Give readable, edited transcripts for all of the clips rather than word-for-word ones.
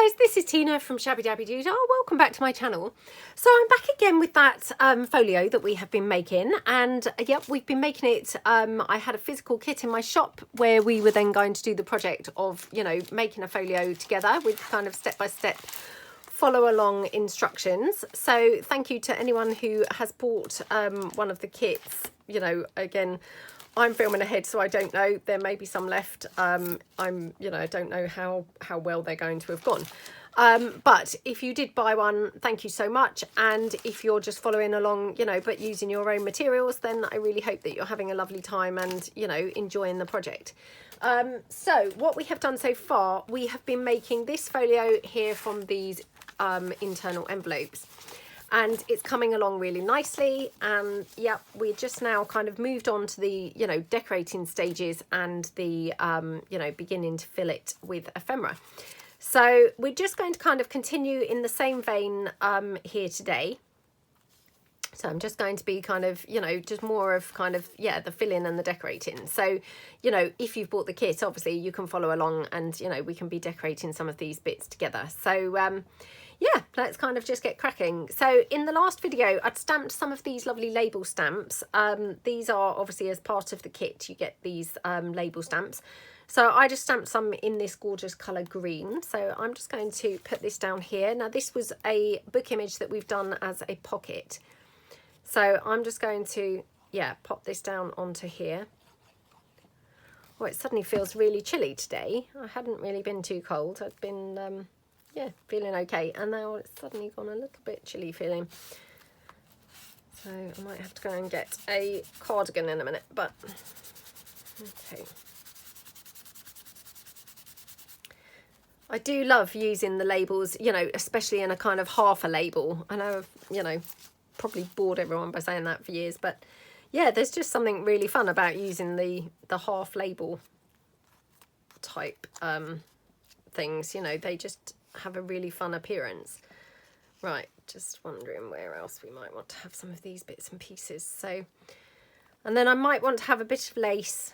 guys, this is Tina from Shabbydabbydoodah. Welcome back to my channel. So I'm back again with that folio that we have been making, and yep, we've been making it. I had a physical kit in my shop where we were then going to do the project of, you know, making a folio together with kind of step-by-step follow along instructions. So thank you to anyone who has bought one of the kits. You know, again, I'm filming ahead, so I don't know. There may be some left. You know, I don't know how well they're going to have gone. But if you did buy one, thank you so much. And if you're just following along, you know, but using your own materials, then I really hope that you're having a lovely time and, you know, enjoying the project. So what we have done so far, we have been making this folio here from these internal envelopes. And it's coming along really nicely, and yeah, we're just now kind of moved on to the, you know, decorating stages and the you know, beginning to fill it with ephemera. So we're just going to kind of continue in the same vein here today. So I'm just going to be kind of, you know, just more of kind of, yeah, the filling and the decorating. So, you know, if you've bought the kit, obviously you can follow along and, you know, we can be decorating some of these bits together. So yeah, let's kind of just get cracking. So in the last video, I'd stamped some of these lovely label stamps. These are obviously as part of the kit, you get these label stamps. So I just stamped some in this gorgeous colour green. So I'm just going to put this down here. Now this was a book image that we've done as a pocket. So I'm just going to, yeah, pop this down onto here. Oh, it suddenly feels really chilly today. I hadn't really been too cold. I'd been yeah, feeling okay, and now it's suddenly gone a little bit chilly feeling. So I might have to go and get a cardigan in a minute, but okay. I do love using the labels, you know, especially in a kind of half a label. I know I've, you know, probably bored everyone by saying that for years, but yeah, there's just something really fun about using the half label type things, you know, they just have a really fun appearance. Right, just wondering where else we might want to have some of these bits and pieces. So, and then I might want to have a bit of lace,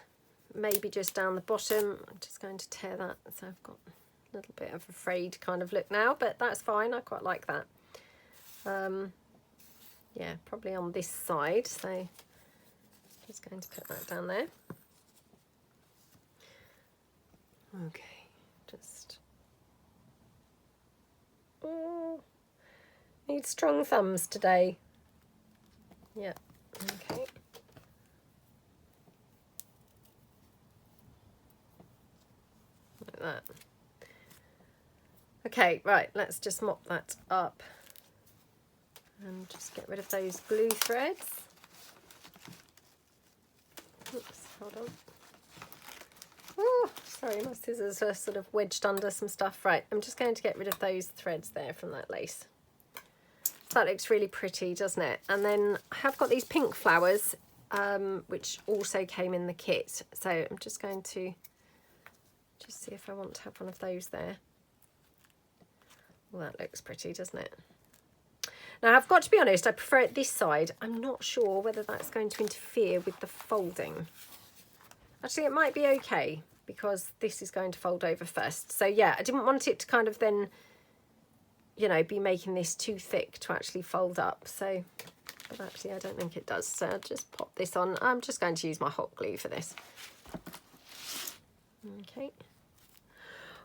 maybe just down the bottom. I'm just going to tear that, so I've got a little bit of a frayed kind of look now, but that's fine, I quite like that. Yeah, probably on this side, so just going to put that down there. Okay, just need strong thumbs today. Yeah, okay. Like that. Okay, right, let's just mop that up and just get rid of those glue threads. Oops, hold on. Oh, sorry, my scissors are sort of wedged under some stuff. Right, I'm just going to get rid of those threads there from that lace. That looks really pretty, doesn't it? And then I have got these pink flowers, which also came in the kit. So I'm just going to just see if I want to have one of those there. Well, that looks pretty, doesn't it? Now, I've got to be honest, I prefer it this side. I'm not sure whether that's going to interfere with the folding. Actually, it might be okay because this is going to fold over first. So yeah, I didn't want it to kind of then, you know, be making this too thick to actually fold up. So, but actually I don't think it does. So I'll just pop this on. I'm just going to use my hot glue for this. Okay.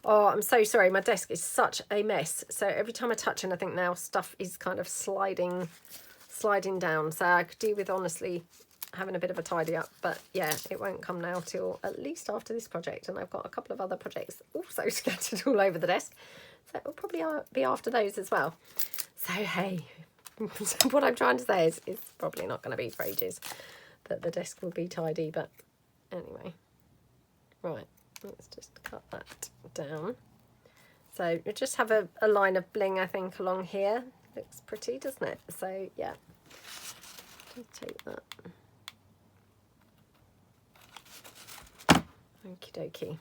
Oh, I'm so sorry. My desk is such a mess. So every time I touch anything now, stuff is kind of sliding down. So I could do with honestly having a bit of a tidy up, but yeah, it won't come now till at least after this project, and I've got a couple of other projects also scattered all over the desk, so it will probably be after those as well. So hey, what I'm trying to say is it's probably not going to be for ages that the desk will be tidy, but anyway. Right, let's just cut that down. So you just have a line of bling, I think, along here. Looks pretty, doesn't it? So yeah, just take that. Okie dokie.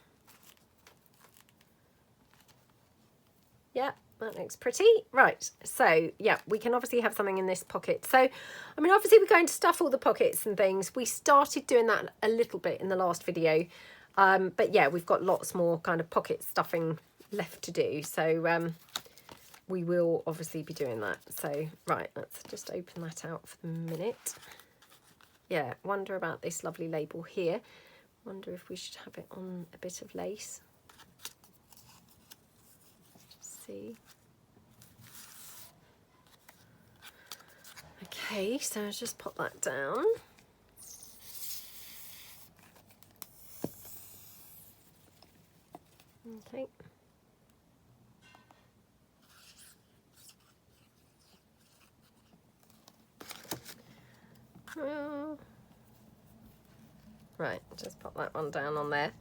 Yeah, that looks pretty. Right, so yeah, we can obviously have something in this pocket. So, I mean, obviously we're going to stuff all the pockets and things. We started doing that a little bit in the last video. But yeah, we've got lots more kind of pocket stuffing left to do. So we will obviously be doing that. So right, let's just open that out for the minute. Yeah, wonder about this lovely label here. Wonder if we should have it on a bit of lace. Just see. Okay, so I'll just pop that down. Okay. Right, just pop that one down on there.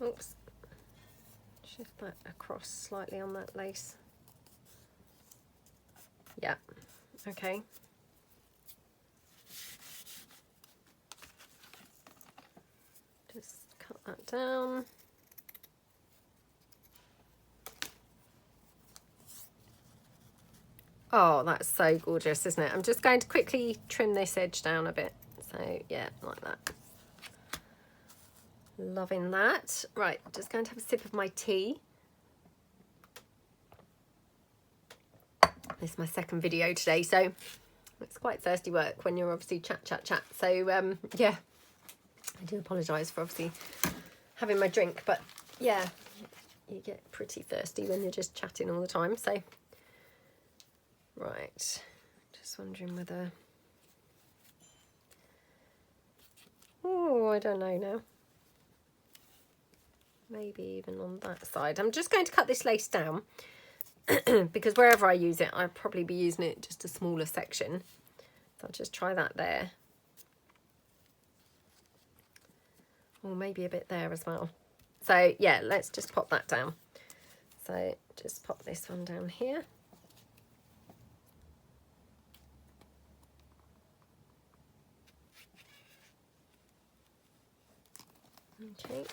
Oops. Shift that across slightly on that lace. Yeah, okay. Just cut that down. Oh, that's so gorgeous, isn't it? I'm just going to quickly trim this edge down a bit. So yeah, like that. Loving that. Right, just going to have a sip of my tea. This is my second video today, so it's quite thirsty work when you're obviously chat. So yeah, I do apologise for obviously having my drink, but yeah, you get pretty thirsty when you're just chatting all the time. So right, just wondering whether, oh, I don't know now. Maybe even on that side. I'm just going to cut this lace down because wherever I use it, I'll probably be using it just a smaller section. So I'll just try that there. Or maybe a bit there as well. So yeah, let's just pop that down. So just pop this one down here. Okay.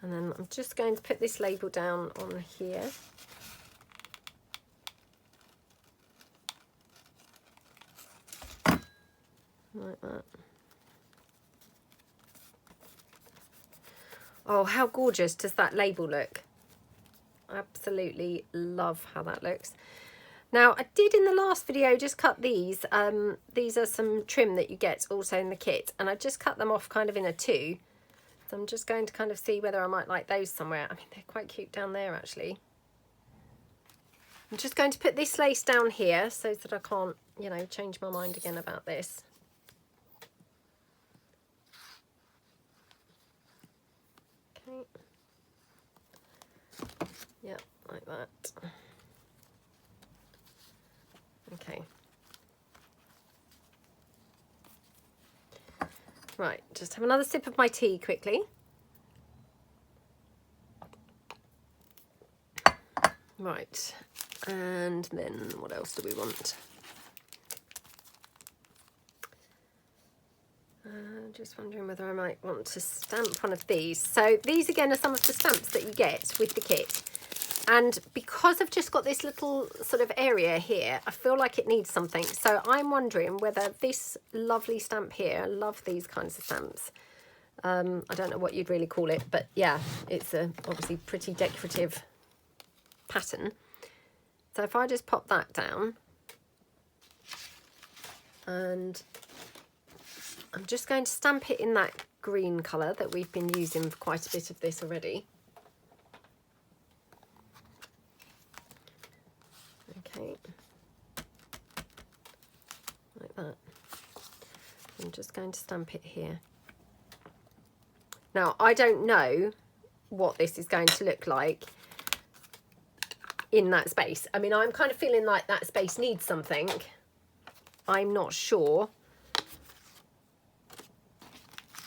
And then I'm just going to put this label down on here. Like that. Oh, how gorgeous does that label look? Absolutely love how that looks. Now, I did in the last video just cut these. These are some trim that you get also in the kit, and I just cut them off kind of in a 2. So I'm just going to kind of see whether I might like those somewhere. I mean, they're quite cute down there, actually. I'm just going to put this lace down here so that I can't, you know, change my mind again about this. Okay. Yeah, like that. Okay. Right, just have another sip of my tea quickly. Right, and then what else do we want? Just wondering whether I might want to stamp one of these. So these again are some of the stamps that you get with the kit. And because I've just got this little sort of area here, I feel like it needs something. So I'm wondering whether this lovely stamp here, I love these kinds of stamps. I don't know what you'd really call it, but yeah, it's a obviously pretty decorative pattern. So if I just pop that down, and I'm just going to stamp it in that green colour that we've been using for quite a bit of this already. Okay, like that. I'm just going to stamp it here. Now, I don't know what this is going to look like in that space. I mean, I'm kind of feeling like that space needs something. I'm not sure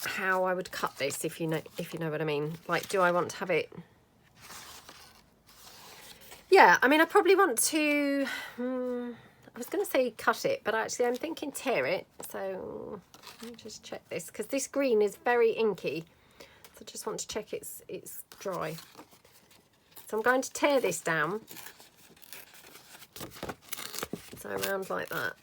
how I would cut this, if you know what I mean. Like, do I want to have it? Yeah, I mean, I probably want to, I was going to say cut it, but actually I'm thinking tear it. So let me just check this, because this green is very inky. So I just want to check it's dry. So I'm going to tear this down. So around like that.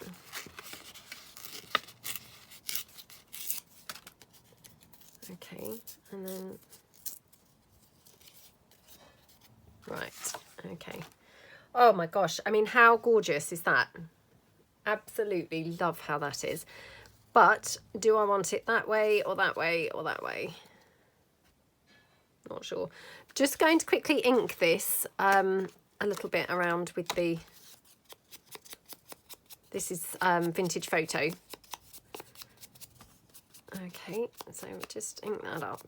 Okay, and then, right, okay. Oh my gosh, I mean, how gorgeous is that? Absolutely love how that is. But do I want it that way or that way or that way? Not sure. Just going to quickly ink this a little bit around with the, this is Vintage Photo. Okay, so just ink that up.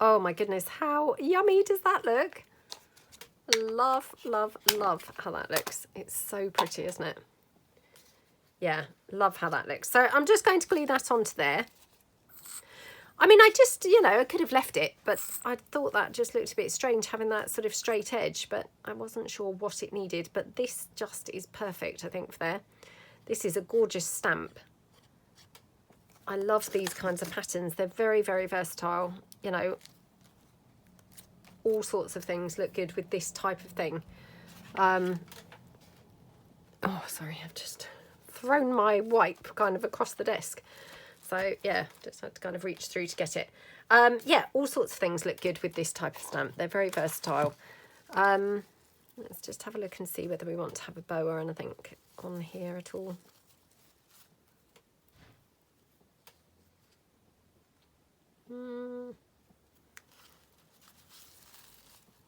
Oh my goodness, how yummy does that look? Love, love, love how that looks. It's so pretty, isn't it? Yeah, love how that looks. So I'm just going to glue that onto there. I mean, I just, you know, I could have left it, but I thought that just looked a bit strange having that sort of straight edge, but I wasn't sure what it needed. But this just is perfect, I think, for there. This is a gorgeous stamp. I love these kinds of patterns. They're very, very versatile. You know, all sorts of things look good with this type of thing. Oh, sorry, I've just thrown my wipe kind of across the desk. So yeah, just had to kind of reach through to get it. Yeah, all sorts of things look good with this type of stamp. They're very versatile. Let's just have a look and see whether we want to have a bow or anything on here at all.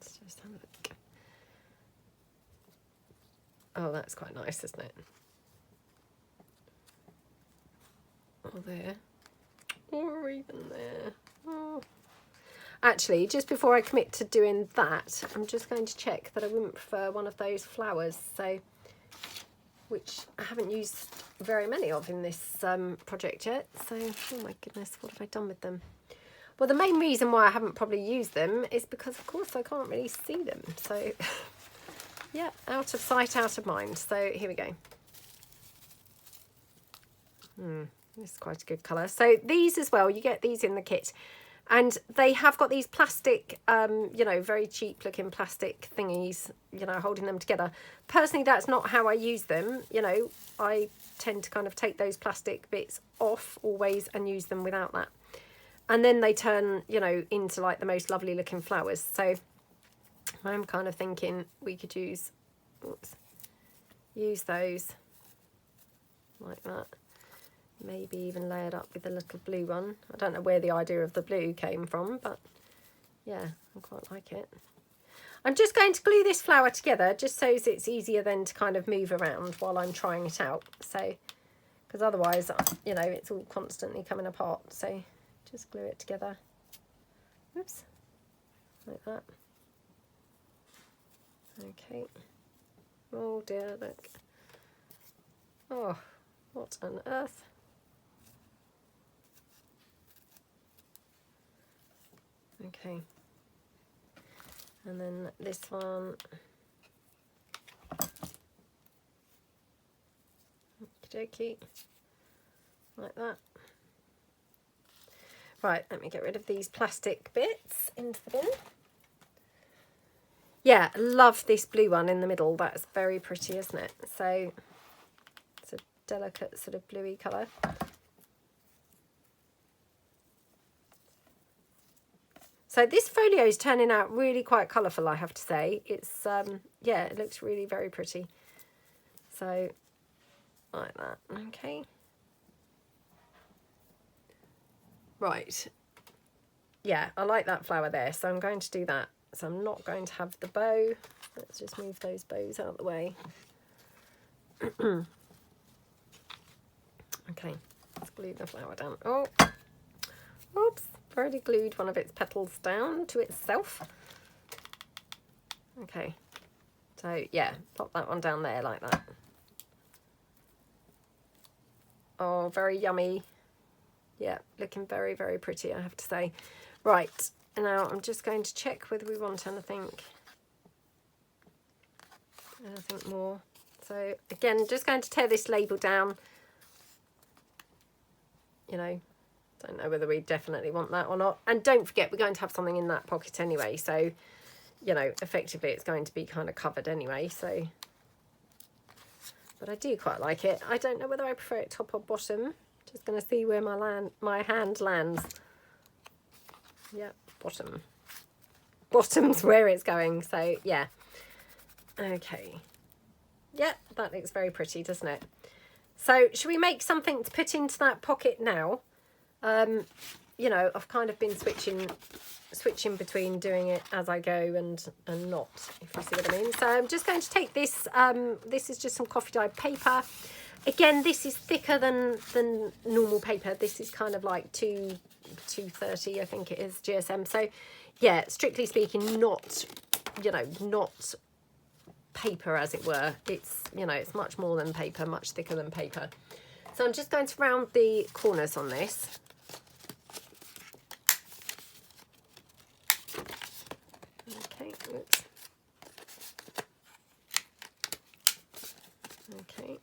Let's just have a look. Oh, that's quite nice, isn't it? Or there, or even there. Oh. Actually, just before I commit to doing that, I'm just going to check that I wouldn't prefer one of those flowers, so, which I haven't used very many of in this project yet. So, oh my goodness, what have I done with them? Well, the main reason why I haven't probably used them is because, of course, I can't really see them. So, yeah, out of sight, out of mind. So, here we go. This is quite a good colour. So, these as well, you get these in the kit. And they have got these plastic, you know, very cheap looking plastic thingies, you know, holding them together. Personally, that's not how I use them. You know, I tend to kind of take those plastic bits off always and use them without that. And then they turn, you know, into like the most lovely looking flowers. So I'm kind of thinking we could use, use those like that. Maybe even layered up with a little blue one. I don't know where the idea of the blue came from, but yeah, I quite like it. I'm just going to glue this flower together just so it's easier then to kind of move around while I'm trying it out. So, because otherwise, you know, it's all constantly coming apart. So just glue it together. Oops, like that. Okay. Oh dear, look. Oh, what on earth? Okay, and then this one, okey-dokey, like that. Right, let me get rid of these plastic bits into the bin. Yeah, love this blue one in the middle. That's very pretty, isn't it? So it's a delicate sort of bluey colour. So this folio is turning out really quite colourful, I have to say. It's, yeah, it looks really very pretty. So, like that, okay. Right. Yeah, I like that flower there, so I'm going to do that. So I'm not going to have the bow. Let's just move those bows out of the way. Okay, let's glue the flower down. Oh, oops. Already glued one of its petals down to itself. Okay, so yeah, pop that one down there like that. Oh, very yummy. Yeah, looking very, very pretty, I have to say. Right, now I'm just going to check whether we want anything more. So again, just going to tear this label down. You know, don't know whether we definitely want that or not. And don't forget, we're going to have something in that pocket anyway. So, you know, effectively it's going to be kind of covered anyway. So, but I do quite like it. I don't know whether I prefer it top or bottom. Just going to see where my hand lands. Yeah, bottom's where it's going. So yeah, okay, yeah, that looks very pretty, doesn't it? So should we make something to put into that pocket now? You know, I've kind of been switching between doing it as I go and not, if you see what I mean. So I'm just going to take this, this is just some coffee dyed paper. Again, this is thicker than normal paper. This is kind of like 230, I think it is, GSM. So yeah, strictly speaking, not, you know, not paper as it were. It's, you know, it's much more than paper, much thicker than paper. So I'm just going to round the corners on this. Okay, oops. Okay.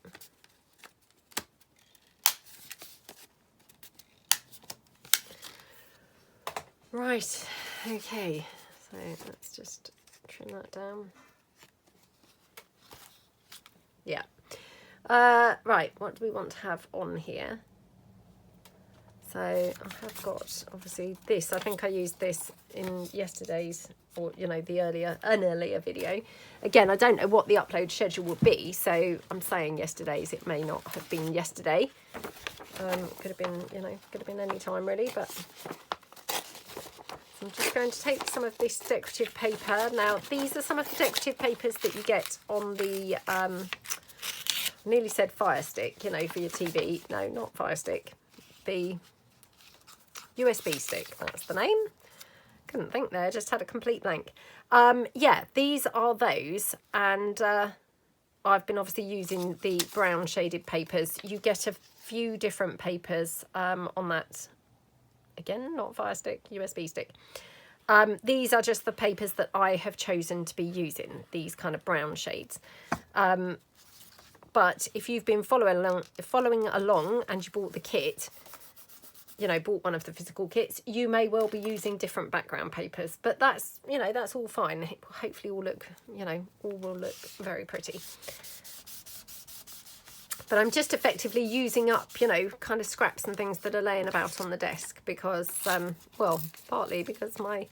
Right, okay, so let's just trim that down. Yeah. Right, what do we want to have on here? So I have got, obviously, this. I think I used this in yesterday's, or, you know, an earlier video. Again, I don't know what the upload schedule will be, so I'm saying yesterday's. It may not have been yesterday. Could have been, you know, could have been any time really, but... I'm just going to take some of this decorative paper. Now, these are some of the decorative papers that you get on the, nearly said Fire Stick, you know, for your TV. No, not Fire Stick. The USB stick, that's the name. Couldn't think there, just had a complete blank. Yeah, these are those, and I've been obviously using the brown shaded papers. You get a few different papers on that. Again, not Fire Stick, USB stick. These are just the papers that I have chosen to be using, these kind of brown shades. But if you've been following along and you bought the kit, you know, bought one of the physical kits, you may well be using different background papers. But that's, you know, that's all fine. It will hopefully all look, you know, all will look very pretty. But I'm just effectively using up, you know, kind of scraps and things that are laying about on the desk because, well, partly because my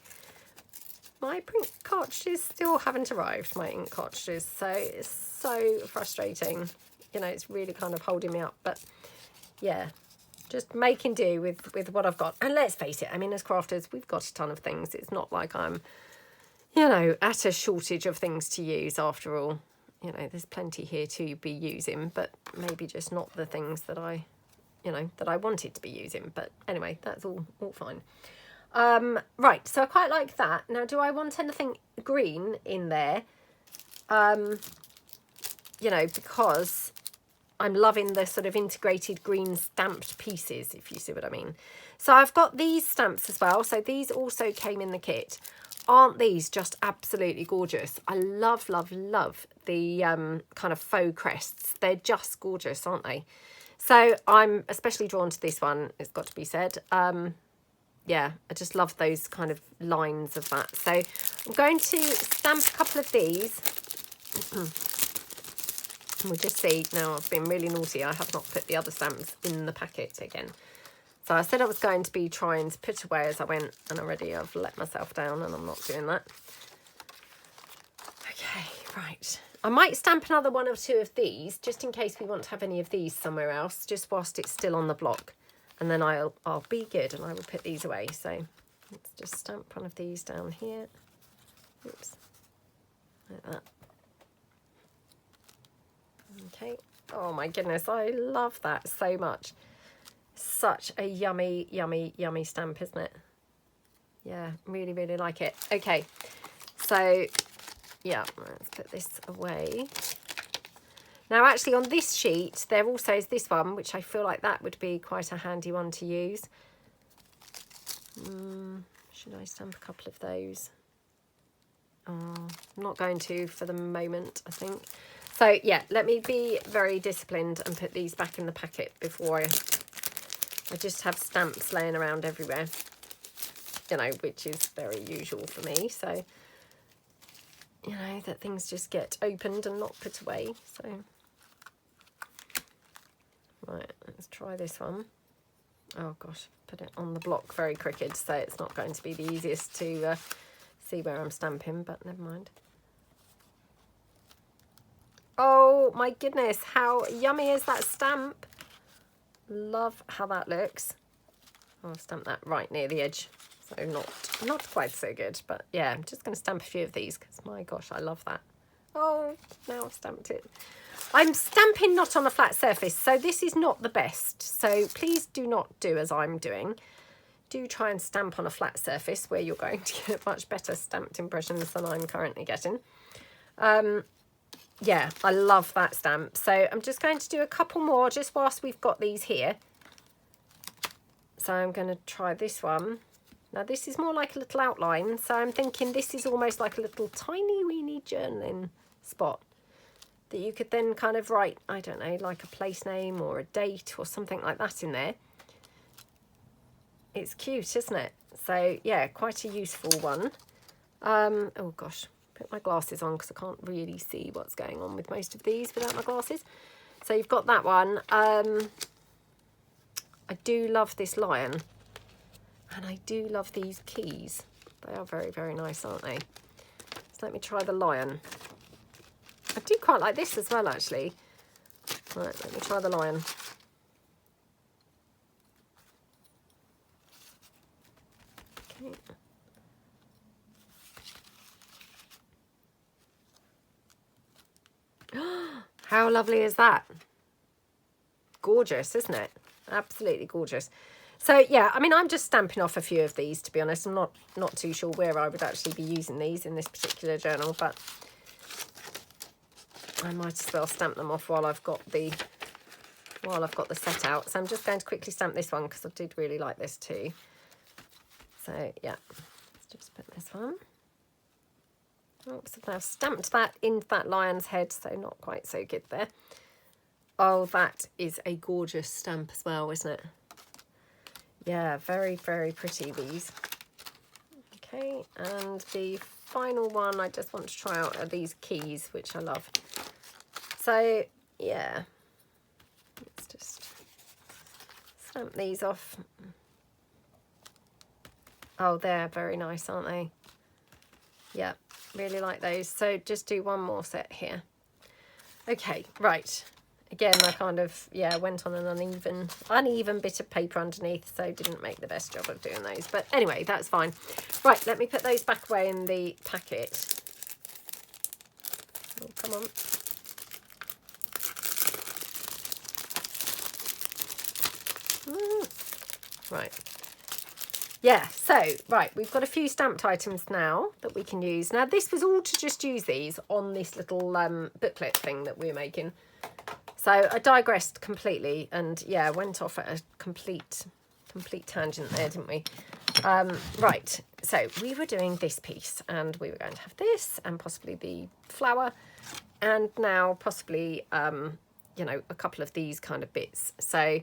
print cartridges still haven't arrived, my ink cartridges. So it's so frustrating. You know, it's really kind of holding me up. But yeah, just making do with what I've got. And let's face it, I mean, as crafters, we've got a ton of things. It's not like I'm, you know, at a shortage of things to use after all. You know, there's plenty here to be using, but maybe just not the things that I, you know, that I wanted to be using. But anyway, that's all fine. Right, so I quite like that. Now, do I want anything green in there? You know, because I'm loving the sort of integrated green stamped pieces, if you see what I mean. So I've got these stamps as well. So these also came in the kit. Aren't these just absolutely gorgeous? I love, love, love the kind of faux crests. They're just gorgeous, aren't they? So I'm especially drawn to this one, it's got to be said. Yeah, I just love those kind of lines of that. So I'm going to stamp a couple of these. And we'll just see. Now, I've been really naughty. I have not put the other stamps in the packet again. So I said I was going to be trying to put away as I went, and already I've let myself down and I'm not doing that. Okay, right. I might stamp another one or two of these, just in case we want to have any of these somewhere else, just whilst it's still on the block. And then I'll be good and I will put these away. So let's just stamp one of these down here. Oops. Like that. Okay. Oh my goodness, I love that so much. Such a yummy, yummy, yummy stamp, isn't it? Yeah, really, really like it. Okay, so yeah, let's put this away. Now, actually, on this sheet, there also is this one, which I feel like that would be quite a handy one to use. Should I stamp a couple of those? Oh, I'm not going to for the moment, I think. So, yeah, let me be very disciplined and put these back in the packet before I just have stamps laying around everywhere, you know, which is very usual for me. So, you know, that things just get opened and not put away. So, right, let's try this one. Oh gosh, put it on the block very crooked, so it's not going to be the easiest to see where I'm stamping, but never mind. Oh my goodness, how yummy is that stamp? Love how that looks. I'll stamp that right near the edge, so not quite so good, but yeah, I'm just going to stamp a few of these because my gosh, I love that. Oh, now I've stamped it. I'm stamping not on a flat surface, so this is not the best, so please do not do as I'm doing. Do try and stamp on a flat surface where you're going to get much better stamped impressions than I'm currently getting. Yeah, I love that stamp. So I'm just going to do a couple more just whilst we've got these here. So I'm going to try this one. Now this is more like a little outline, so I'm thinking this is almost like a little tiny weeny journaling spot that you could then kind of write, I don't know, like a place name or a date or something like that in there. It's cute, isn't it? So yeah, quite a useful one. Oh gosh, put my glasses on because I can't really see what's going on with most of these without my glasses. So you've got that one. I do love this lion, and I do love these keys. They are very, very nice, aren't they? So let me try the lion. I do quite like this as well, actually. Right, let me try the lion. Okay. How lovely is that? Gorgeous, isn't it? Absolutely gorgeous. So yeah, I mean, I'm just stamping off a few of these, to be honest. I'm not too sure where I would actually be using these in this particular journal, but I might as well stamp them off while I've got the set out. So I'm just going to quickly stamp this one because I did really like this too. So yeah, let's just put this one. Oops, I've now stamped that into that lion's head, so not quite so good there. Oh, that is a gorgeous stamp as well, isn't it? Yeah, very, very pretty, these. Okay, and the final one I just want to try out are these keys, which I love. So, yeah, let's just stamp these off. Oh, they're very nice, aren't they? Yeah, really like those. So just do one more set here. Okay, right. Again, I kind of, yeah, went on an uneven bit of paper underneath, so didn't make the best job of doing those. But anyway, that's fine. Right, let me put those back away in the packet. Oh, come on. Right. Yeah, so, right, we've got a few stamped items now that we can use. Now, this was all to just use these on this little booklet thing that we're making. So I digressed completely and, yeah, went off at a complete tangent there, didn't we? Right, so we were doing this piece and we were going to have this and possibly the flower and now possibly, you know, a couple of these kind of bits. So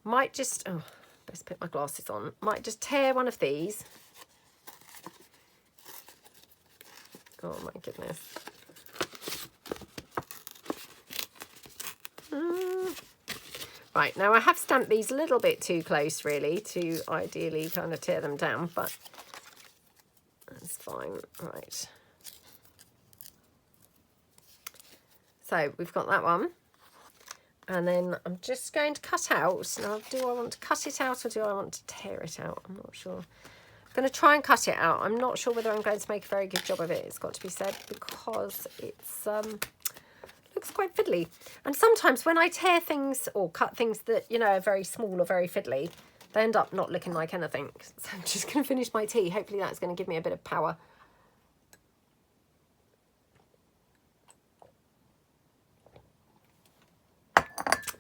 might just... Oh, best put my glasses on. Might just tear one of these. Oh my goodness. Right, now I have stamped these a little bit too close really to ideally kind of tear them down, but that's fine. Right. So we've got that one. And then I'm just going to cut out. Now, do I want to cut it out or do I want to tear it out? I'm not sure. I'm going to try and cut it out. I'm not sure whether I'm going to make a very good job of it, it's got to be said, because it's looks quite fiddly. And sometimes when I tear things or cut things that, you know, are very small or very fiddly, they end up not looking like anything. So I'm just going to finish my tea. Hopefully that's going to give me a bit of power.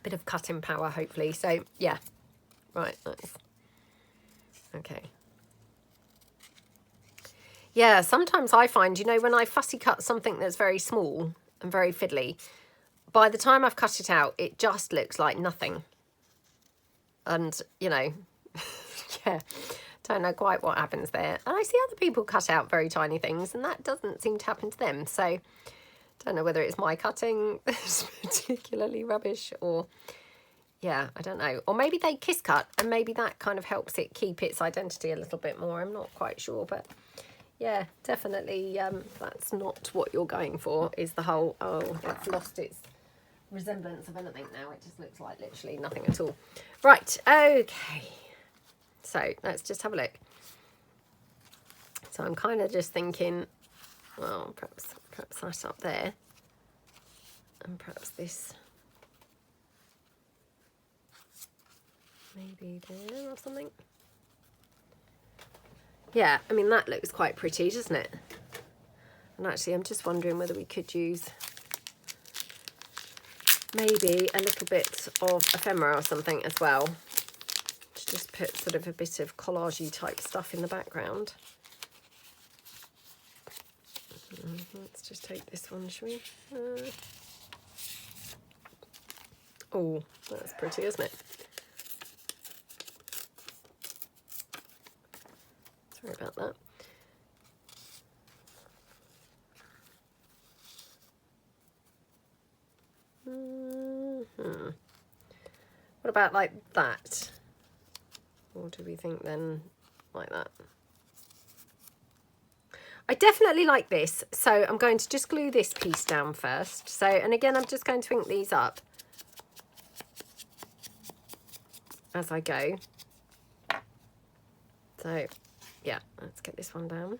Bit of cutting power, hopefully. So yeah, right, nice. Okay. Yeah, sometimes I find, you know, when I fussy cut something that's very small and very fiddly, by the time I've cut it out, it just looks like nothing. And, you know, yeah, don't know quite what happens there. And I see other people cut out very tiny things and that doesn't seem to happen to them. So don't know whether it's my cutting that's particularly rubbish or, yeah, I don't know. Or maybe they kiss cut, and maybe that kind of helps it keep its identity a little bit more. I'm not quite sure, but yeah, definitely that's not what you're going for, is the whole, oh, it's lost its resemblance of anything now. It just looks like literally nothing at all. Right, okay. So let's just have a look. So I'm kind of just thinking, well, perhaps that up there, and perhaps this maybe there or something. Yeah, I mean, that looks quite pretty, doesn't it? And actually, I'm just wondering whether we could use maybe a little bit of ephemera or something as well, to just put sort of a bit of collage-y type stuff in the background. Let's just take this one, shall we? Oh, that's pretty, isn't it? Sorry about that. What about like that? Or do we think then like that? I definitely like this, so I'm going to just glue this piece down first. So, and again, I'm just going to ink these up as I go. So, yeah, let's get this one down.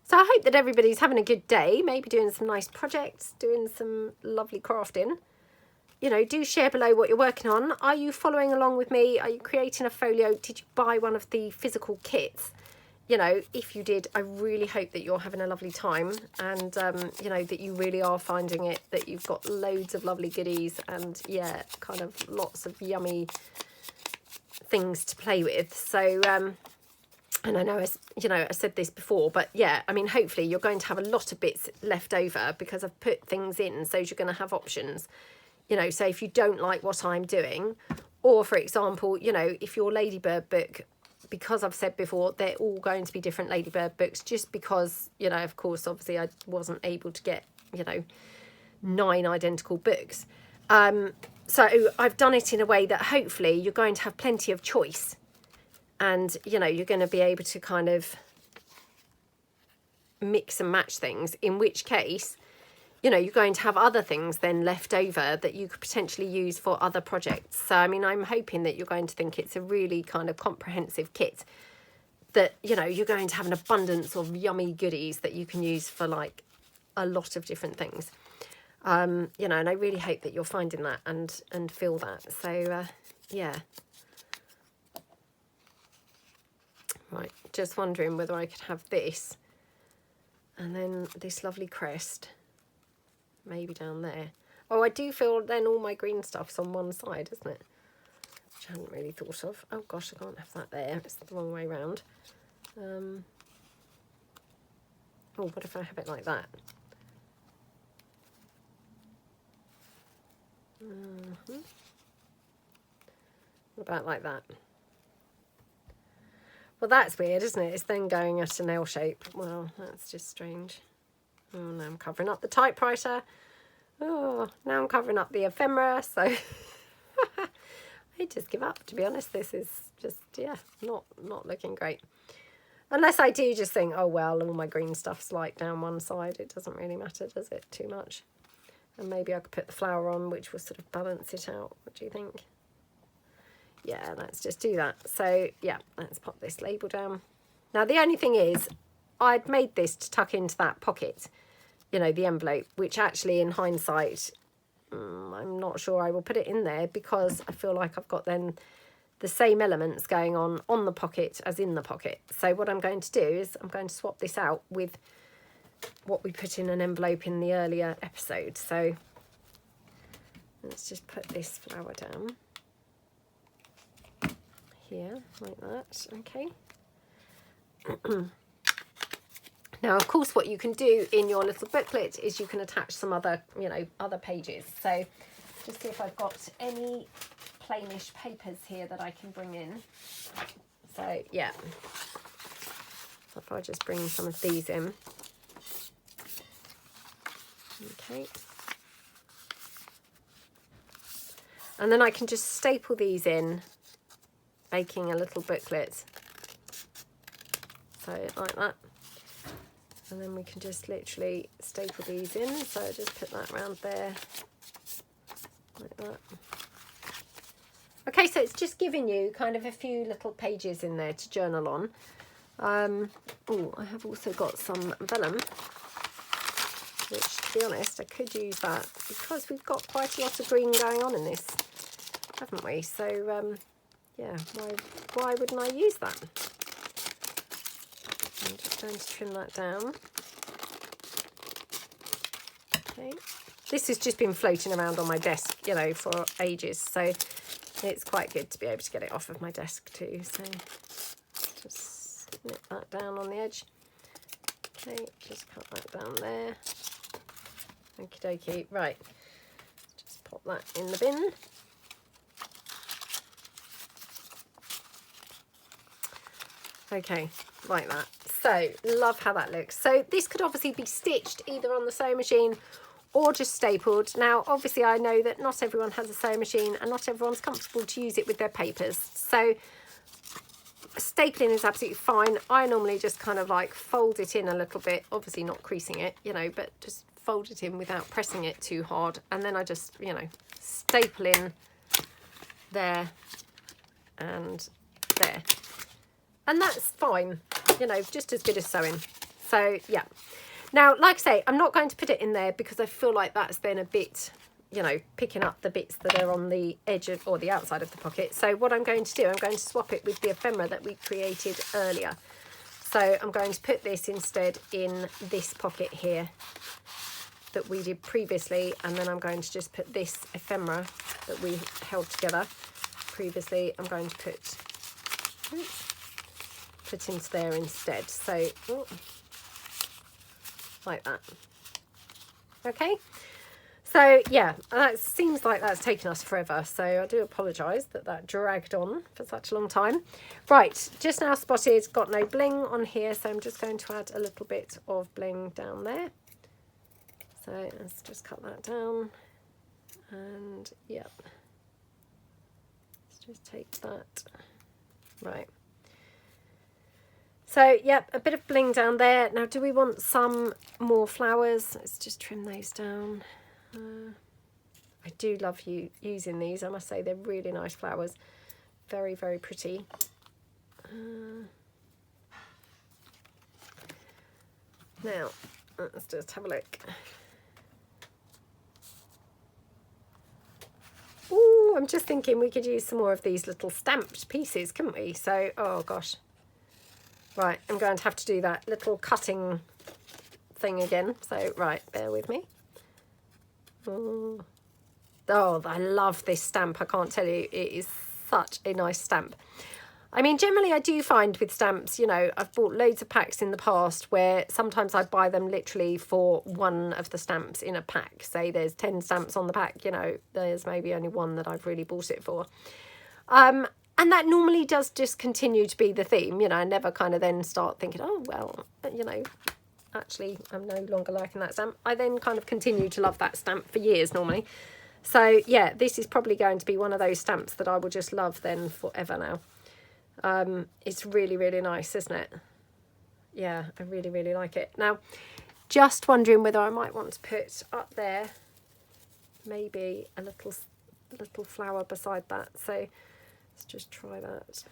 So I hope that everybody's having a good day, maybe doing some nice projects, doing some lovely crafting. You know, do share below what you're working on. Are you following along with me? Are you creating a folio? Did you buy one of the physical kits? You know, if you did, I really hope that you're having a lovely time, and, you know, that you really are finding it, that you've got loads of lovely goodies and, yeah, kind of lots of yummy things to play with. So, and I know, you know, I said this before, but yeah, I mean, hopefully you're going to have a lot of bits left over because I've put things in, so you're going to have options. You know, so if you don't like what I'm doing, or for example, you know, if your Ladybird book, because I've said before, they're all going to be different Ladybird books, just because, you know, of course, obviously I wasn't able to get, you know, 9 identical books. So I've done it in a way that hopefully you're going to have plenty of choice, and, you know, you're going to be able to kind of mix and match things, in which case, you know, you're going to have other things then left over that you could potentially use for other projects. So, I mean, I'm hoping that you're going to think it's a really kind of comprehensive kit, that, you know, you're going to have an abundance of yummy goodies that you can use for like a lot of different things. You know, and I really hope that you're finding that and feel that. So, yeah. Right, just wondering whether I could have this and then this lovely crest maybe down there. Oh, I do feel then all my green stuff's on one side, isn't it? Which I hadn't really thought of. Oh gosh, I can't have that there. It's the wrong way round. Oh, what if I have it like that? What about like that? Well, that's weird, isn't it? It's then going at an L shape. Well, that's just strange. Oh, now I'm covering up the typewriter. Oh, now I'm covering up the ephemera. So I just give up, to be honest. This is just, yeah, not looking great. Unless I do just think, oh, well, all my green stuff's like down one side. It doesn't really matter, does it, too much? And maybe I could put the flower on, which will sort of balance it out. What do you think? Yeah, let's just do that. So, yeah, let's pop this label down. Now, the only thing is, I'd made this to tuck into that pocket, you know, the envelope, which actually in hindsight, I'm not sure I will put it in there, because I feel like I've got then the same elements going on the pocket as in the pocket. So what I'm going to do is I'm going to swap this out with what we put in an envelope in the earlier episode. So let's just put this flower down here like that. Okay. Now, of course, what you can do in your little booklet is you can attach some other, you know, other pages. So just see if I've got any plainish papers here that I can bring in. So, yeah. So if I just bring some of these in. Okay. And then I can just staple these in, making a little booklet. So like that. And then we can just literally staple these in. So I just put that around there, like that. Okay, so it's just giving you kind of a few little pages in there to journal on. Oh, I have also got some vellum, which, to be honest, I could use that because we've got quite a lot of green going on in this, haven't we? So, yeah, why wouldn't I use that? I'm just going to trim that down. Okay. This has just been floating around on my desk, you know, for ages, so it's quite good to be able to get it off of my desk too. So just snip that down on the edge. Okay, just cut that down there. Okie dokie. Right, just pop that in the bin. Okay, like that. So, love how that looks. So this could obviously be stitched either on the sewing machine or just stapled. Now, obviously, I know that not everyone has a sewing machine and not everyone's comfortable to use it with their papers. So stapling is absolutely fine. I normally just kind of like fold it in a little bit, obviously not creasing it, you know, but just fold it in without pressing it too hard. And then I just, you know, staple in there and there. And that's fine, you know, just as good as sewing. So, yeah. Now, like I say, I'm not going to put it in there because I feel like that's then a bit, you know, picking up the bits that are on the edge of, or the outside of the pocket. So what I'm going to do, I'm going to swap it with the ephemera that we created earlier. So I'm going to put this instead in this pocket here that we did previously. And then I'm going to just put this ephemera that we held together previously. I'm going to put into there instead. So, like that. Okay. So, yeah, that seems like that's taken us forever. So I do apologise that that dragged on for such a long time. Right, just now spotted, got no bling on here. So I'm just going to add a little bit of bling down there. So let's just cut that down. And, yep. Let's just take that. Right. So, yep, a bit of bling down there. Now, do we want some more flowers? Let's just trim those down. I do love using these. I must say, they're really nice flowers. Very, very pretty. Now, let's just have a look. Ooh, I'm just thinking we could use some more of these little stamped pieces, couldn't we? So, oh gosh. Right, I'm going to have to do that little cutting thing again. So, right, bear with me. Oh, I love this stamp. I can't tell you, it is such a nice stamp. I mean, generally I do find with stamps, you know, I've bought loads of packs in the past where sometimes I buy them literally for one of the stamps in a pack. Say there's 10 stamps on the pack, you know, there's maybe only one that I've really bought it for. And that normally does just continue to be the theme, you know. I never kind of then start thinking, oh, well, you know, actually, I'm no longer liking that stamp. I then kind of continue to love that stamp for years normally. So, yeah, this is probably going to be one of those stamps that I will just love then forever now. It's really, really nice, isn't it? Yeah, I really, really like it. Now, just wondering whether I might want to put up there maybe a little flower beside that. So let's just try that.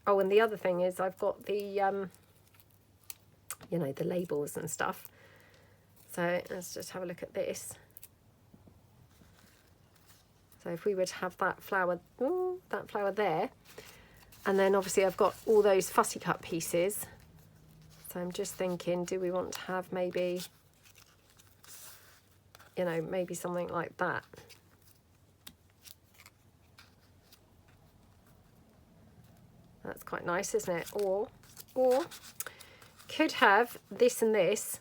Oh, and the other thing is I've got the, you know, the labels and stuff. So let's just have a look at this. So if we were to have that flower there, and then obviously I've got all those fussy cut pieces. So I'm just thinking, do we want to have maybe, you know, maybe something like that? That's quite nice, isn't it? Or could have this and this,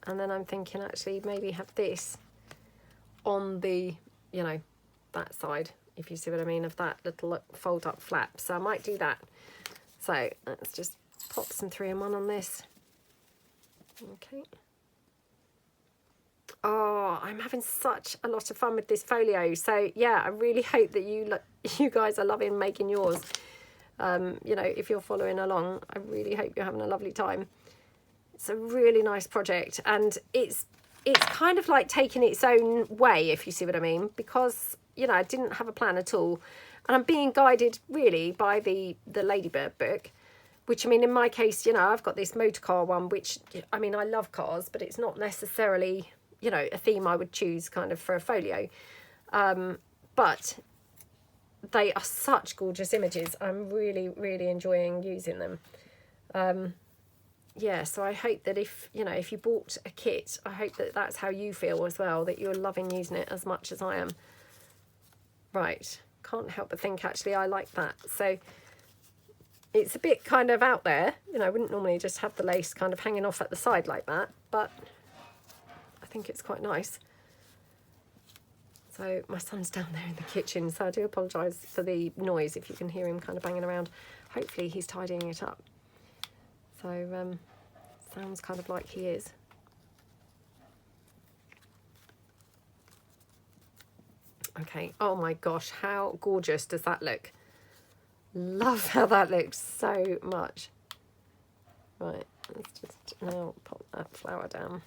and then I'm thinking actually maybe have this on the, you know, that side, if you see what I mean, of that little fold up flap. So I might do that. So let's just pop some 3-in-1 on this. Okay. Oh, I'm having such a lot of fun with this folio. So yeah, I really hope that you guys are loving making yours. You know, if you're following along, I really hope you're having a lovely time. It's a really nice project, and it's kind of like taking its own way, if you see what I mean, because, you know, I didn't have a plan at all, and I'm being guided really by the Ladybird book, which, I mean, in my case, you know, I've got this motor car one, which, I mean, I love cars, but it's not necessarily, you know, a theme I would choose kind of for a folio. But they are such gorgeous images. I'm really, really enjoying using them. Yeah, so I hope that if, you know, if you bought a kit, I hope that that's how you feel as well, that you're loving using it as much as I am. Right, can't help but think, actually, I like that. So it's a bit kind of out there, you know, I wouldn't normally just have the lace kind of hanging off at the side like that, but I think it's quite nice. So my son's down there in the kitchen, so I do apologise for the noise if you can hear him kind of banging around. Hopefully he's tidying it up. So sounds kind of like he is. Okay, oh my gosh, how gorgeous does that look? Love how that looks so much. Right, let's just now pop that flower down.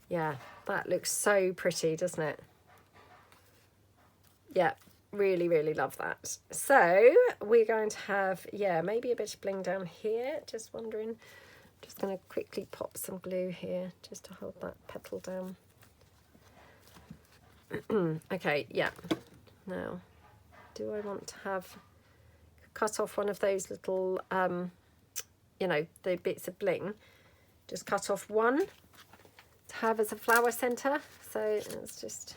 Yeah, that looks so pretty, doesn't it? Yeah, really, really love that. So we're going to have, yeah, maybe a bit of bling down here. Just wondering, just going to quickly pop some glue here just to hold that petal down. Okay, yeah. Now, do I want to have cut off one of those little, you know, the bits of bling? Just cut off one to have as a flower centre. So let's just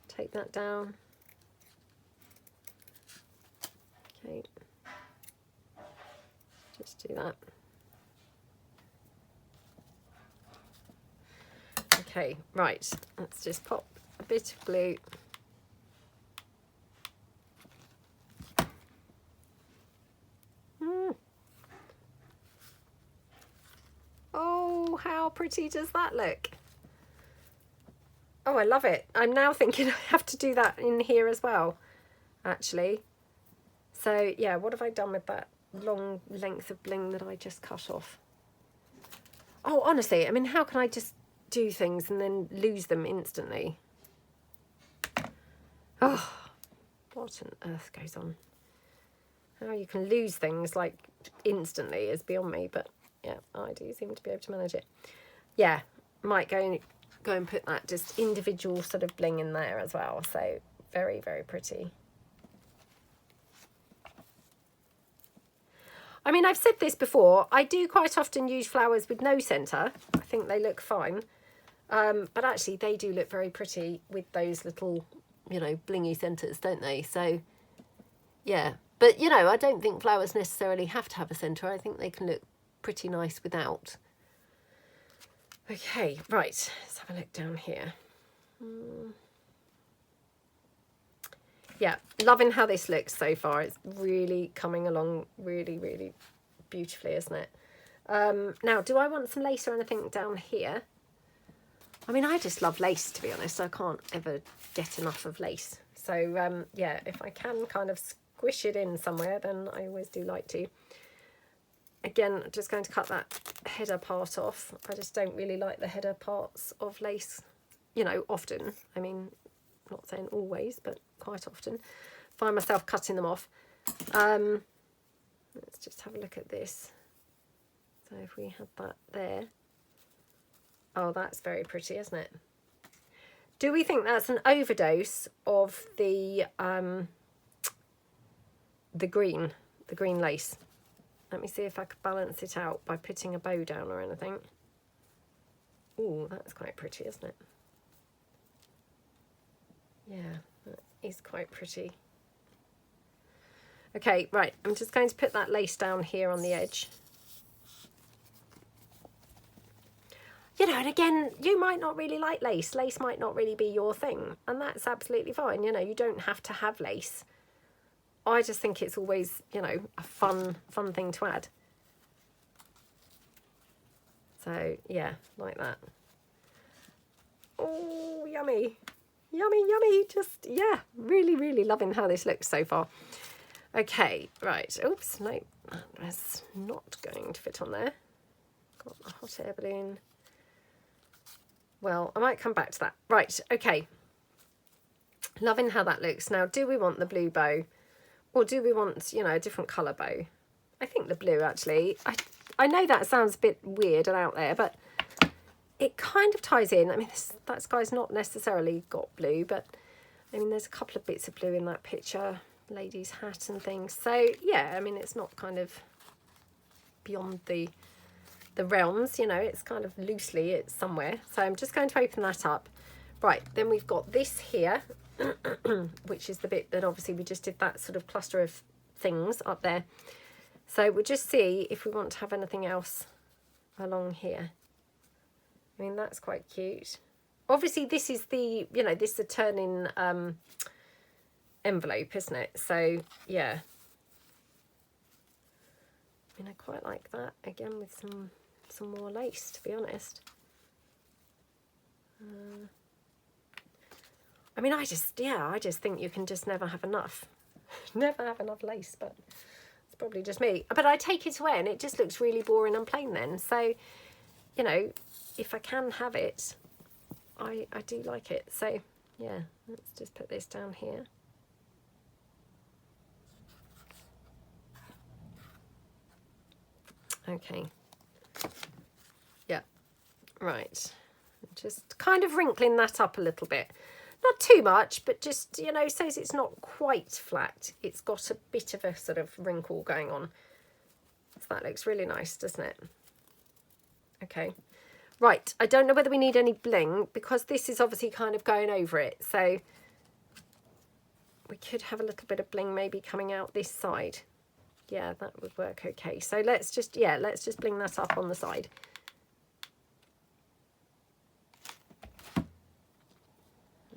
take that down. Okay, just do that. Okay, right, let's just pop a bit of glue. Oh, how pretty does that look? Oh, I love it. I'm now thinking I have to do that in here as well, actually. So yeah, what have I done with that long length of bling that I just cut off? Oh, honestly, I mean, how can I just do things and then lose them instantly? Oh, what on earth goes on? How you can lose things like instantly is beyond me, but yeah, I do seem to be able to manage it. Yeah, might go and put that just individual sort of bling in there as well. So very, very pretty. I mean, I've said this before, I do quite often use flowers with no centre. I think they look fine. But actually they do look very pretty with those little, you know, blingy centres, don't they? So yeah, but you know, I don't think flowers necessarily have to have a centre. I think they can look pretty nice without. Okay, right, let's have a look down here. Yeah, loving how this looks so far. It's really coming along really, really beautifully, isn't it? Now, do I want some lace or anything down here? I mean, I just love lace, to be honest. I can't ever get enough of lace. So, yeah, if I can kind of squish it in somewhere, then I always do like to. Again, I'm just going to cut that header part off. I just don't really like the header parts of lace, you know, often. I mean, I'm not saying always, but quite often. Find myself cutting them off. Let's just have a look at this. So if we had that there. Oh, that's very pretty, isn't it? Do we think that's an overdose of the green lace? Let me see if I could balance it out by putting a bow down or anything. Ooh, that's quite pretty, isn't it? Yeah, that is quite pretty. Okay, right, I'm just going to put that lace down here on the edge. You know, and again, you might not really like lace. Lace might not really be your thing, and that's absolutely fine. You know, you don't have to have lace. I just think it's always, you know, a fun thing to add. So, yeah, like that. Oh, yummy. Yummy, yummy. Just, yeah, really, really loving how this looks so far. Okay, right. Oops, no, that's not going to fit on there. Got a hot air balloon. Well, I might come back to that. Right, okay. Loving how that looks. Now, do we want the blue bow? Or do we want, you know, a different colour bow? I think the blue, actually. I know that sounds a bit weird and out there, but it kind of ties in. I mean, that guy's not necessarily got blue, but I mean, there's a couple of bits of blue in that picture. Lady's hat and things. So, yeah, I mean, it's not kind of beyond the realms, you know, it's kind of loosely, it's somewhere. So I'm just going to open that up. Right, then we've got this here, which is the bit that obviously we just did that sort of cluster of things up there. So we'll just see if we want to have anything else along here. I mean, that's quite cute. Obviously, this is the, you know, this is a turning envelope, isn't it? So, yeah. I mean, I quite like that, again, with some more lace, to be honest. I mean, I just think you can just never have enough. Never have enough lace, but it's probably just me. But I take it away and it just looks really boring and plain then. So, you know, if I can have it, I do like it. So, yeah, let's just put this down here. Okay. Yeah, right. Just kind of wrinkling that up a little bit. Not too much, but just, you know, so it's not quite flat. It's got a bit of a sort of wrinkle going on. So that looks really nice, doesn't it? Okay. Right, I don't know whether we need any bling because this is obviously kind of going over it. So we could have a little bit of bling maybe coming out this side. Yeah, that would work okay. So let's just bling that up on the side.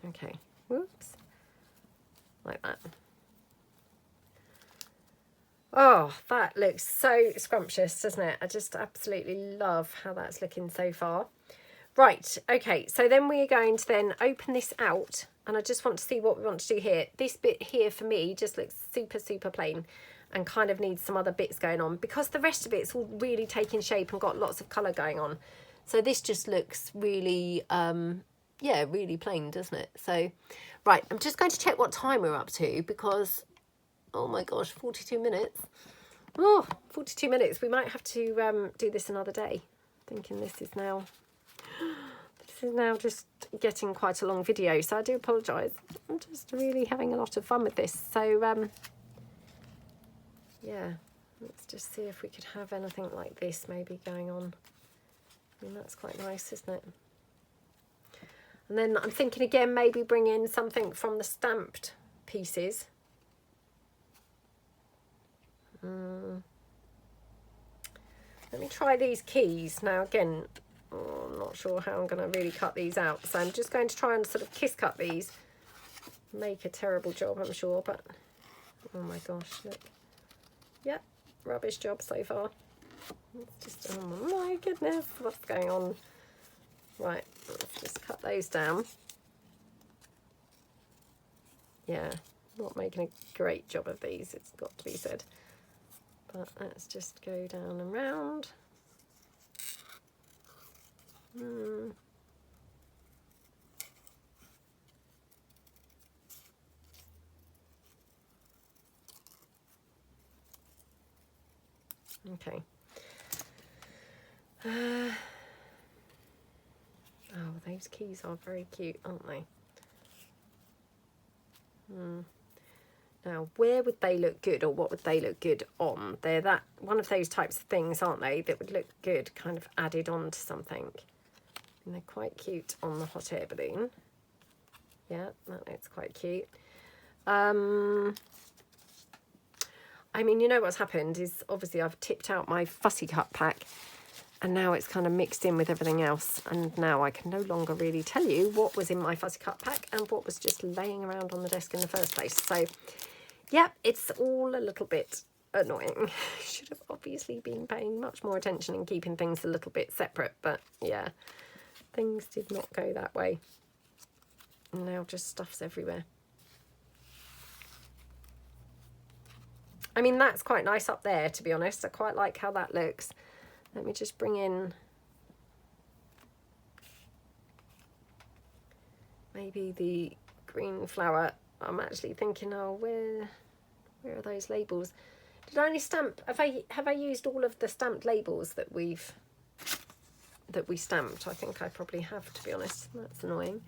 Okay, whoops, like that. Oh, that looks so scrumptious, doesn't it? I just absolutely love how that's looking so far. Right, okay, so then we're going to then open this out, and I just want to see what we want to do here. This bit here for me just looks super, super plain and kind of needs some other bits going on because the rest of it's all really taking shape and got lots of colour going on. So this just looks really, yeah, really plain, doesn't it? So, right, I'm just going to check what time we're up to because, oh my gosh, 42 minutes. Oh, 42 minutes. We might have to do this another day. Thinking this is now just getting quite a long video, so I do apologise. I'm just really having a lot of fun with this. So, yeah, let's just see if we could have anything like this maybe going on. I mean, that's quite nice, isn't it? And then I'm thinking again, maybe bring in something from the stamped pieces. Let me try these keys. Now again, I'm not sure how I'm going to really cut these out. So I'm just going to try and sort of kiss cut these. Make a terrible job, I'm sure, but oh my gosh, look. Yep, rubbish job so far. It's just, oh my goodness, what's going on? Right, let's just cut those down. Yeah, not making a great job of these, it's got to be said. But let's just go down and round. Okay. Oh, those keys are very cute, aren't they? Now, where would they look good, or what would they look good on? They're that one of those types of things, aren't they, that would look good kind of added on to something. And they're quite cute on the hot air balloon. Yeah, that looks quite cute. I mean, you know what's happened is obviously I've tipped out my fussy cut pack and now it's kind of mixed in with everything else, and now I can no longer really tell you what was in my fussy cut pack and what was just laying around on the desk in the first place. So yeah, it's all a little bit annoying. Should have obviously been paying much more attention and keeping things a little bit separate, but yeah, things did not go that way. And now just stuff's everywhere. I mean, that's quite nice up there, to be honest. I quite like how that looks. Let me just bring in maybe the green flower. I'm actually thinking, oh, where are those labels? Did I only stamp? Have I used all of the stamped labels that we stamped? I think I probably have, to be honest. That's annoying.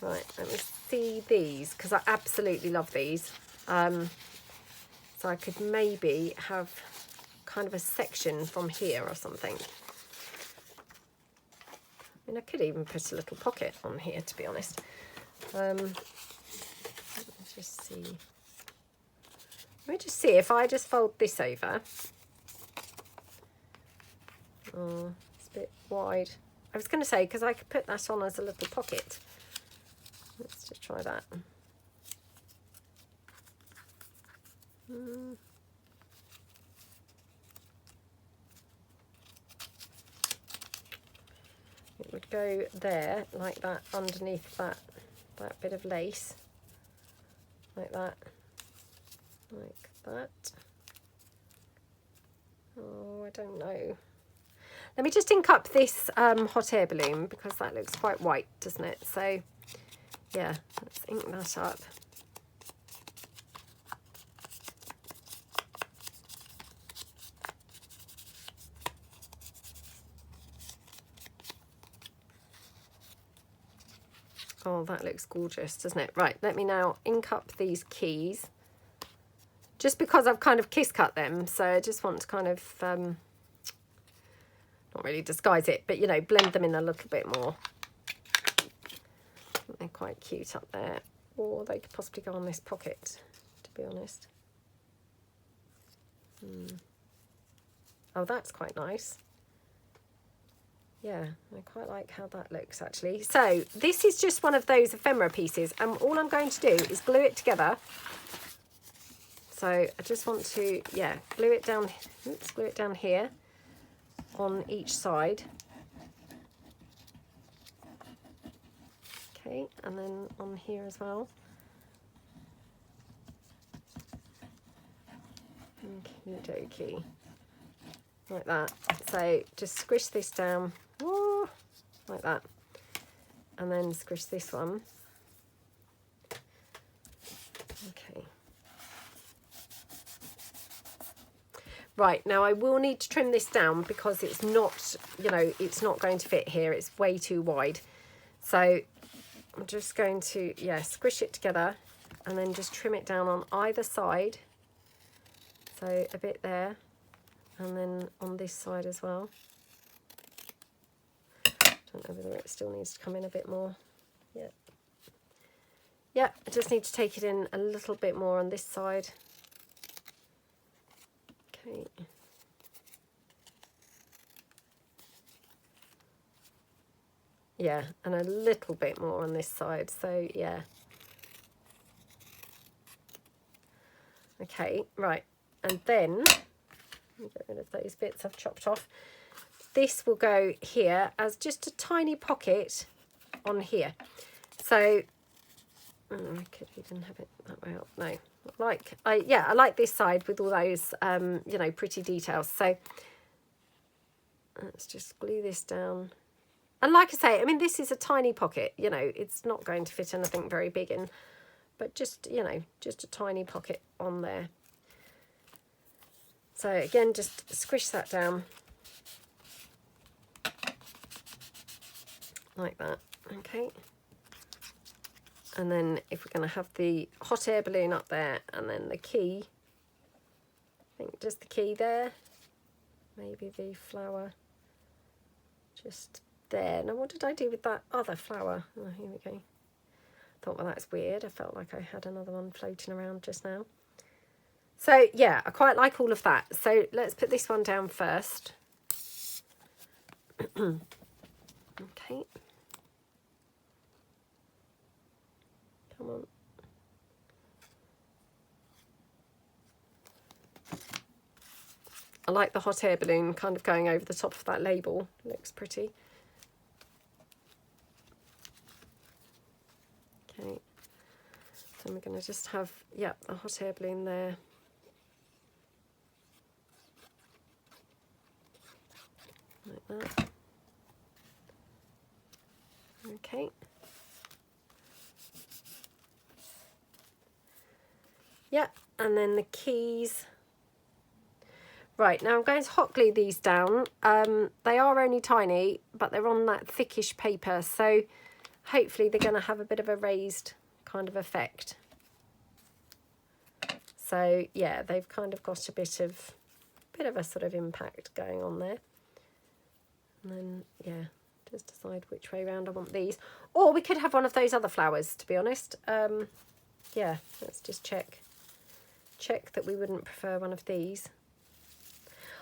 Right, let me see these, because I absolutely love these. So I could maybe have kind of a section from here or something. I mean, I could even put a little pocket on here, to be honest. Let me just see. Let me just see if I just fold this over. Oh, it's a bit wide. I was going to say, because I could put that on as a little pocket. Let's just try that. It would go there, like that, underneath that bit of lace. Like that. Like that. Oh, I don't know. Let me just ink up this hot air balloon, because that looks quite white, doesn't it? So, yeah, let's ink that up. Oh, that looks gorgeous, doesn't it? Right, let me now ink up these keys. Just because I've kind of kiss cut them, so I just want to kind of, not really disguise it, but, you know, blend them in a little bit more. They're quite cute up there. Or they could possibly go on this pocket, to be honest. Oh, that's quite nice. Yeah, I quite like how that looks, actually. So this is just one of those ephemera pieces, and all I'm going to do is glue it together. So I just want to, yeah, glue it down. Oops, glue it down here on each side. Okay, and then on here as well. Okie dokie. Like that. So just squish this down. Woo, like that. And then squish this one. Okay. Right, now I will need to trim this down because it's not, you know, it's not going to fit here. It's way too wide. So I'm just going to, yeah, squish it together and then just trim it down on either side. So a bit there and then on this side as well. Don't know whether it still needs to come in a bit more. Yeah. Yeah, I just need to take it in a little bit more on this side. Okay. Yeah, and a little bit more on this side, so yeah. Okay, right, and then, let me get rid of those bits I've chopped off. This will go here as just a tiny pocket on here. So, I could even have it that way up. No, I like this side with all those, you know, pretty details. So let's just glue this down. And like I say, I mean, this is a tiny pocket, you know, it's not going to fit anything very big in, but just, you know, just a tiny pocket on there. So again, just squish that down like that, okay. And then if we're going to have the hot air balloon up there and then the key, I think just the key there, maybe the flower just there. Now what did I do with that other flower? Oh, here we go. Thought, well, that's weird. I felt like I had another one floating around just now. So yeah, I quite like all of that. So let's put this one down first. Okay. Come on. I like the hot air balloon kind of going over the top of that label. Looks pretty. Okay, so we're going to just have, yeah, the hot air balloon there. Like that. Okay. Yeah, and then the keys. Right, now I'm going to hot glue these down. They are only tiny, but they're on that thickish paper, so hopefully they're going to have a bit of a raised kind of effect. So yeah, they've kind of got a bit of a sort of impact going on there. And then yeah, just decide which way around I want these. Or we could have one of those other flowers, to be honest. Yeah, let's just check that we wouldn't prefer one of these.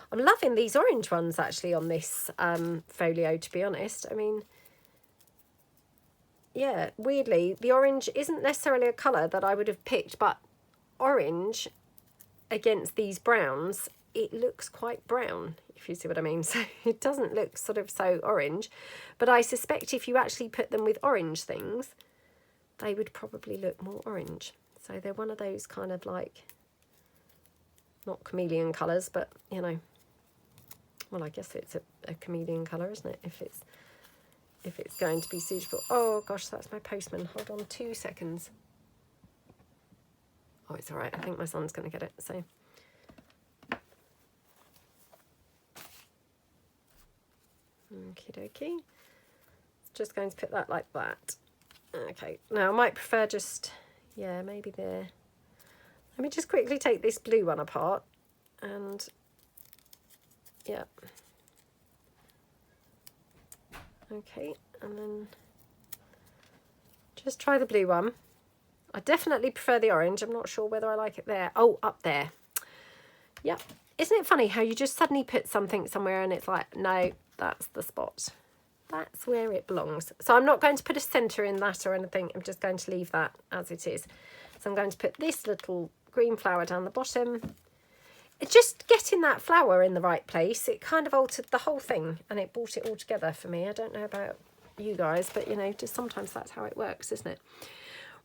I'm loving these orange ones actually on this folio, to be honest. I mean, yeah, weirdly, the orange isn't necessarily a colour that I would have picked, but orange against these browns, it looks quite brown, if you see what I mean. So it doesn't look sort of so orange, but I suspect if you actually put them with orange things, they would probably look more orange. So they're one of those kind of like, not chameleon colours, but you know, well, I guess it's a chameleon colour, isn't it? If it's going to be suitable. Oh gosh, that's my postman. Hold on 2 seconds. Oh, it's all right. I think my son's going to get it. So, okie dokie. Just going to put that like that. Okay. Now I might prefer just, yeah, maybe there. Let me just quickly take this blue one apart and. Yeah. Okay, and then just try the blue one. I definitely prefer the orange. I'm not sure whether I like it there. Oh, up there. Yep. Isn't it funny how you just suddenly put something somewhere and it's like, no, that's the spot. That's where it belongs. So I'm not going to put a centre in that or anything. I'm just going to leave that as it is. So I'm going to put this little green flower down the bottom. Just getting that flower in the right place, it kind of altered the whole thing and it brought it all together for me. I don't know about you guys, but you know, just sometimes that's how it works, isn't it?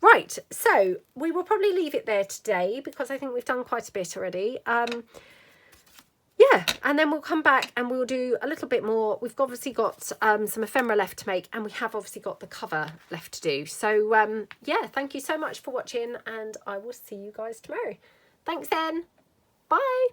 Right, so we will probably leave it there today because I think we've done quite a bit already. Yeah, and then we'll come back and we'll do a little bit more. We've obviously got some ephemera left to make, and we have obviously got the cover left to do. So yeah, thank you so much for watching, and I will see you guys tomorrow. Thanks then. Bye.